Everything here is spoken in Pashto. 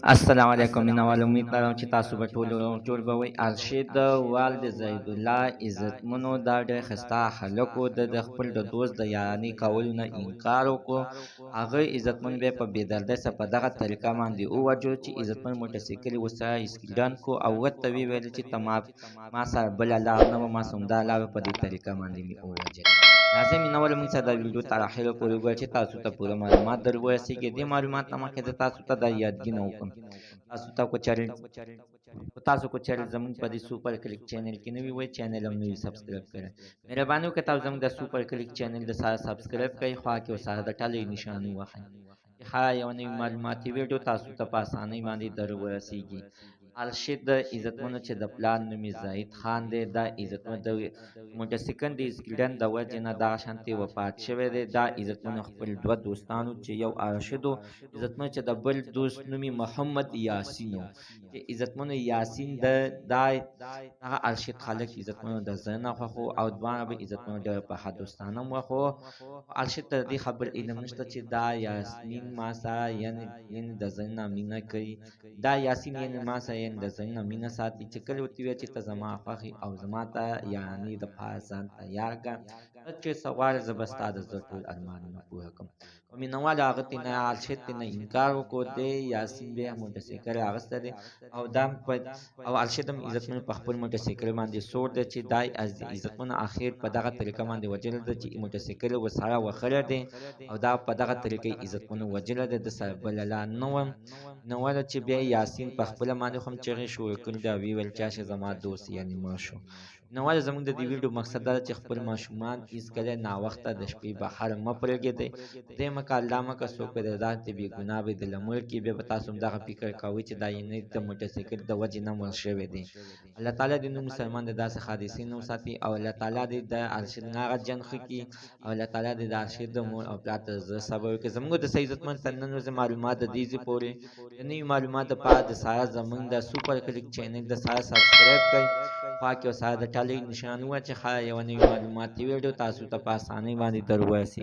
السلام علیکم مینوال امید لرم چې تاسو به ټول جوړ به وئ. ارشد والد زید الله عزتمنو دا ډېر ښایسته هلک و. د خپل د دوست د یارانې کولو نه انکار وکړو. هغه عزتمن بیا په بېدردۍ سره په دغه طریقه باندې ووژلو چې عزتمن موټرسایکل یې ورسره اسکیډنټ کړو او ورته ویې ویل چې ته ما سره بله لار نه وه، ما سره همدا لار په دې طریقه باندې مې ووژل. راځئ مینوالو موږ سره دا ویډیو تر اخره پورې وګورئ چې تاسو ته پوره معلومات در ورسېږي. دې معلومات نه مخکې زه تاسو ته دا یادګینه وکړم، تاسو کو چیرې زموږ په دې سوپر کلیک چینل کې نوي وئ، چینل هم نوي سبسکرایب کړئ. مهرباني وکړئ تاسو زموږ د سوپر کلیک چینل د سره سبسکرایب کړئ، خوا کې ورسره د ټلۍ نښاني ووهئ چې هر یوه نوي معلوماتي ویډیو تاسو ته په اسانۍ باندې در ورسېږي. ارشد عزتمنو چې د پلار نوم یې زاهد خان دی، دا عزتمن د موټرسایکل د اسکیډنټ د وجې نه دغه شانتې وفات شوی دی. دا عزتمنو خپل دوه دوستانو چې یو ارشد و عزتمنو چې د بل دوست نوم یې محمد یاسین و چې عزتمنو یاسین دا هغه ارشد خلک عزتمنو د زړه نه خوښ او دواړه به عزتمنو ډېر په ښه دوستانه هم وخو. ارشد ته د دې خبر علم نشته چې دا یاسمین ما سره یعنې د زړه نه مینه کوي، دا یاسین یعنې ما سره یعنې د زړه نه مینه ساتي چې کله ورته ووایه چې ته زما خوښ او زما ته یعنې دپاره ځان تیار کړه، ته چې څه غواړې زه به ستا د زړه ټول ارمانونه پوره کړم. خو مینهوالو هغه ترېنه ارشد ترېنه انکار وکړو. دی یاسین بیا موټرسایکل اخیستی دی او ارشد هم عزتمنو په خپل موټرسایکل باندې سوړ دی چې دا عزتمنو اخر په دغه طریقه باندې وژلی دی چې موټرسایکل یې ورسره وهلی دی او دا په دغه طریقه یې عزتمنو وژلی دی، د سره بله لار نه وه. مینهوالو چې بیا یاسین په خپله باندې خو هم چغې شروع کړي دي او ویې ویل چې هسې زما دوست یعنې مړ شو. مینهوالو زموږ د دې ویډیو مقصد دا ده چې خپل ماشومان هېڅکله ناوخته د شپې بهر مه پرېږدئ. خدای مه کړه الله مه کړه څوک به د داسې بېګناه به دله مړ کړي، بیا به تاسو هم دغه فکر کوئ چې دا یعنې د موټرسایکل د وجې نه مړ شوی دی. الله تعالی دې نور مسلمان د داسې حادثې نه وساتي او الله تعالی دې د ارشد نه هغه جنګ ښه کړي او الله تعالی دې د ارشد د مور او پلار ته زړه صبر وکړي. زموږ د صحیح عزتمند تر نن ورځې معلومات د دې ځای پورې د نوي معلومات دپاره د ساره زموږ د سوپر کلیک چینل د ساره سبسکرایب کړئ، خوا کې ورسره د ټلۍ نښان ووهئ چې هره یوه نوي معلوماتي ویډیو تاسو ته په اسانۍ باندې در ورسېږي.